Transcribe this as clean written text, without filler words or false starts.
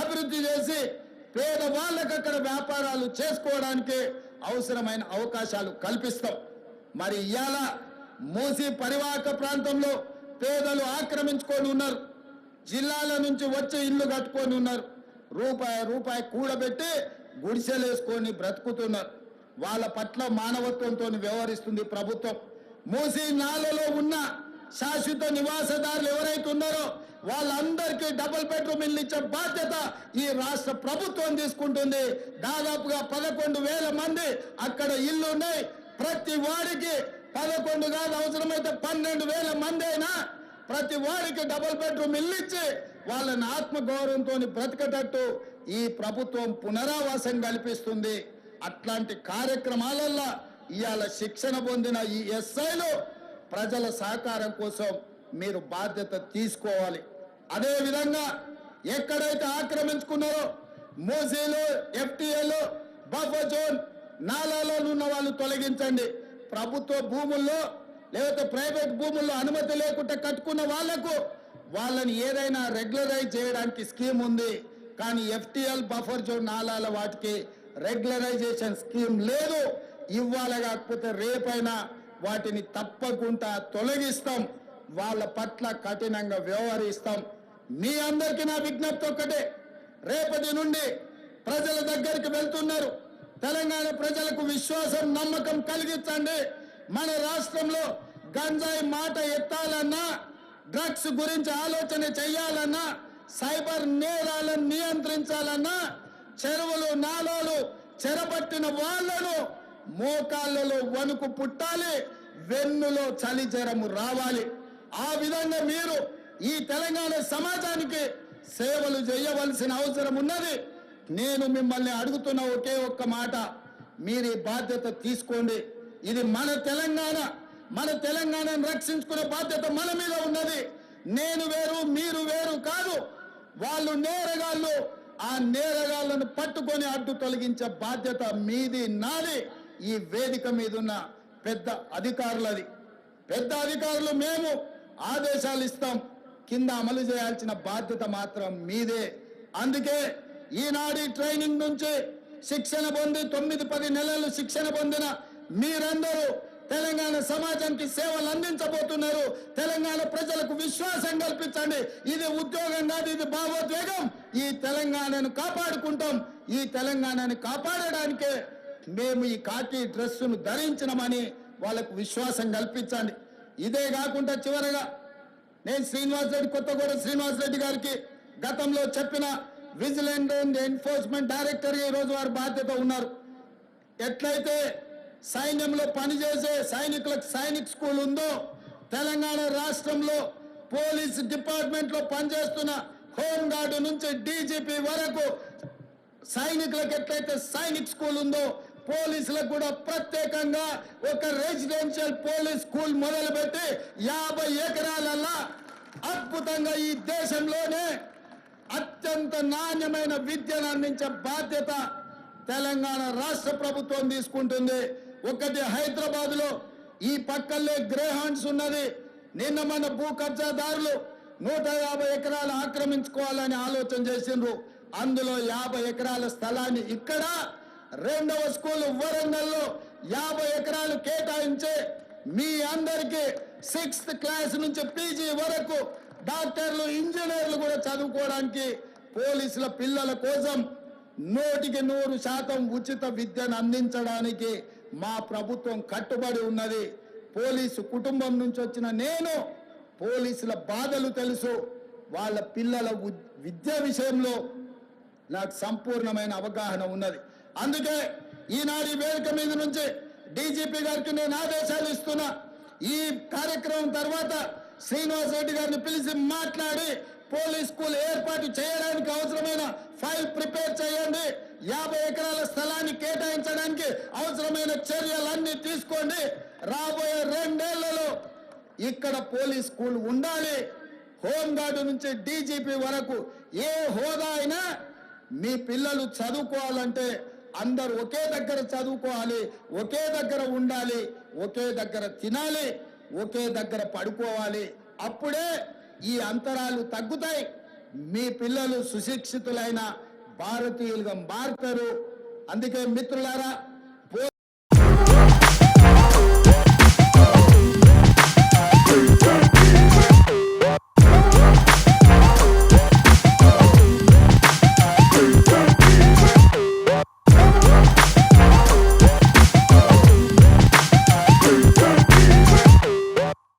అభివృద్ధి చేసి పేదవాళ్ళకు అక్కడ వ్యాపారాలు చేసుకోవడానికి అవసరమైన అవకాశాలు కల్పిస్తాం. మరి ఇవాళ మూసీ పరివాహక ప్రాంతంలో పేదలు ఆక్రమించుకొని ఉన్నారు. జిల్లాల నుంచి వచ్చి ఇల్లు కట్టుకొని ఉన్నారు. రూపాయి కూడబెట్టి గుడిసెలేసుకొని బ్రతుకుతున్నారు. వాళ్ళ పట్ల మానవత్వంతో వ్యవహరిస్తుంది ప్రభుత్వం. మూసీ నాలలో ఉన్న శాశ్వత నివాసదారులు ఎవరైతే ఉన్నారో వాళ్ళందరికీ డబుల్ బెడ్రూమ్ ఇల్లు ఇచ్చే బాధ్యత ఈ రాష్ట్ర ప్రభుత్వం తీసుకుంటుంది. దాదాపుగా 11,000 మంది అక్కడ ఇల్లు ఉన్నాయి. ప్రతి వాడికి 11 కాదు, అవసరమైతే 12,000 మంది అయినా ప్రతి వాడికి డబుల్ బెడ్రూమ్ ఇల్లు ఇచ్చి వాళ్ళని ఆత్మగౌరవంతో బ్రతికేటట్టు ఈ ప్రభుత్వం పునరావాసం కల్పిస్తుంది. అట్లాంటి కార్యక్రమాలలో ఇవాళ శిక్షణ పొందిన ఈ ఎస్ఐలు ప్రజల సహకారం కోసం మీరు బాధ్యత తీసుకోవాలి. అదే విధంగా ఎక్కడైతే ఆక్రమించుకున్నారో మూసీలు, ఎఫ్టీఏలు, బఫర్ జోన్ నాలాలో ఉన్న వాళ్ళు తొలగించండి. ప్రభుత్వ భూముల్లో లేకపోతే ప్రైవేట్ భూముల్లో అనుమతి లేకుండా కట్టుకున్న వాళ్లకు వాళ్ళని ఏదైనా రెగ్యులరైజ్ చేయడానికి స్కీమ్ ఉంది. కానీ ఎఫ్టీఎల్, బఫర్ జోన్ నాలాల వాటికి రెగ్యులరైజేషన్ స్కీమ్ లేదు. ఇవ్వాలి, కాకపోతే రేపైనా వాటిని తప్పకుండా తొలగిస్తాం. వాళ్ళ పట్ల కఠినంగా వ్యవహరిస్తాం. మీ అందరికీ నా విజ్ఞప్తి ఒక్కటే, రేపటి నుండి ప్రజల దగ్గరికి వెళ్తున్నారు. తెలంగాణ ప్రజలకు విశ్వాసం, నమ్మకం కలిగించండి. మన రాష్ట్రంలో గంజాయి మాట ఎత్తాలన్నా, డ్రగ్స్ గురించి ఆలోచన చేయాలన్నా, సైబర్ నేరాలను నియంత్రించాలన్నా, చెరువులు నాలాలు చెరబట్టిన వాళ్లను మోకాళ్ళలో వణుకు పుట్టాలి, వెన్నులో చలిజరము రావాలి. ఆ విధంగా మీరు ఈ తెలంగాణ సమాజానికి సేవలు చేయవలసిన అవసరం ఉన్నది. నేను మిమ్మల్ని అడుగుతున్న ఒకే ఒక్క మాట, మీరు ఈ బాధ్యత తీసుకోండి. ఇది మన తెలంగాణ. మన తెలంగాణను రక్షించుకునే బాధ్యత మన మీద ఉన్నది. నేను వేరు, మీరు వేరు కాదు. వాళ్ళు నేరగాళ్ళు. ఆ నేరగాళ్లను పట్టుకొని అడ్డు తొలగించే బాధ్యత మీది, నాది. ఈ వేదిక మీద ఉన్న పెద్ద అధికారులది. పెద్ద అధికారులు మేము ఆదేశాలు ఇస్తాం, కింద అమలు చేయాల్సిన బాధ్యత మాత్రం మీదే. అందుకే ఈనాడు ట్రైనింగ్ నుంచి శిక్షణ పొంది 9-10 నెలలు శిక్షణ పొందిన మీరందరూ తెలంగాణ సమాజానికి సేవలు అందించబోతున్నారు. తెలంగాణ ప్రజలకు విశ్వాసం కల్పించండి. ఇది ఉద్యోగం కాదు, ఇది భావోద్వేగం. ఈ తెలంగాణను కాపాడుకుంటాం. ఈ తెలంగాణను కాపాడడానికే మేము ఈ కాకి డ్రెస్సును ధరించినమని వాళ్ళకు విశ్వాసం కల్పించండి. ఇదే కాకుండా చివరగా నేను శ్రీనివాసరెడ్డి, కొత్తగూడెం శ్రీనివాసరెడ్డి గారికి గతంలో చెప్పిన విజిలెన్స్ అండ్ ఎన్ఫోర్స్మెంట్ డైరెక్టర్ ఈరోజు వారి బాధ్యత ఉన్నారు. ఎట్లయితే సైన్యంలో పనిచేసే సైనికులకు సైనిక్ స్కూల్ ఉందో, తెలంగాణ రాష్ట్రంలో పోలీస్ డిపార్ట్మెంట్ లో పనిచేస్తున్న హోంగార్డు నుంచి డీజీపీ వరకు సైనికులకు ఎట్లయితే సైనిక్ స్కూల్ ఉందో, పోలీసులకు కూడా ప్రత్యేకంగా ఒక రెసిడెన్షియల్ పోలీస్ స్కూల్ మొదలుపెట్టి 50 ఎకరాలల్లా అద్భుతంగా ఈ దేశంలోనే అత్యంత నాణ్యమైన విద్యను అందించే బాధ్యత తెలంగాణ రాష్ట్ర ప్రభుత్వం తీసుకుంటుంది. ఒకటి హైదరాబాద్ లో ఈ పక్కల్లే గ్రేహాండ్స్ ఉన్నది. నిన్న మన భూ కబ్జాదారులు 150 ఎకరాలు ఆక్రమించుకోవాలని ఆలోచన చేసిండ్రు. అందులో 50 ఎకరాల స్థలాన్ని ఇక్కడ రెండవ స్కూల్ వరంగల్లో 50 ఎకరాలు కేటాయించి మీ అందరికీ 6th క్లాస్ నుంచి పీజీ వరకు డాక్టర్లు, ఇంజనీర్లు కూడా చదువుకోవడానికి పోలీసుల పిల్లల కోసం 100% ఉచిత విద్యను అందించడానికి మా ప్రభుత్వం కట్టుబడి ఉన్నది. పోలీసు కుటుంబం నుంచి వచ్చిన నేను పోలీసుల బాధలు తెలుసు. వాళ్ళ పిల్లల విద్య విషయంలో నాకు సంపూర్ణమైన అవగాహన ఉన్నది. అందుకే ఈనాడు వేదిక మీద నుంచి డీజీపీ గారికి నేను ఆదేశాలు ఇస్తున్నా. ఈ కార్యక్రమం తర్వాత శ్రీనివాసరెడ్డి గారిని పిలిచి మాట్లాడి పోలీస్ స్కూల్ ఏర్పాటు చేయడానికి అవసరమైన ఫైల్ ప్రిపేర్ చేయండి. 50 ఎకరాల స్థలాన్ని కేటాయించడానికి అవసరమైన చర్యలన్నీ తీసుకోండి. రాబోయే 2 ఏళ్లలో ఇక్కడ పోలీస్ స్కూల్ ఉండాలి. హోంగార్డు నుంచి డీజీపీ వరకు ఏ హోదా అయినా మీ పిల్లలు చదువుకోవాలంటే అందరూ ఒకే దగ్గర చదువుకోవాలి, ఒకే దగ్గర ఉండాలి, ఒకే దగ్గర తినాలి, ఒకే దగ్గర పడుకోవాలి. అప్పుడే ఈ అంతరాలు తగ్గుతాయి. మీ పిల్లలు సుశిక్షితులైన భారతీయులుగా మారుతారు. అందుకే మిత్రులారా,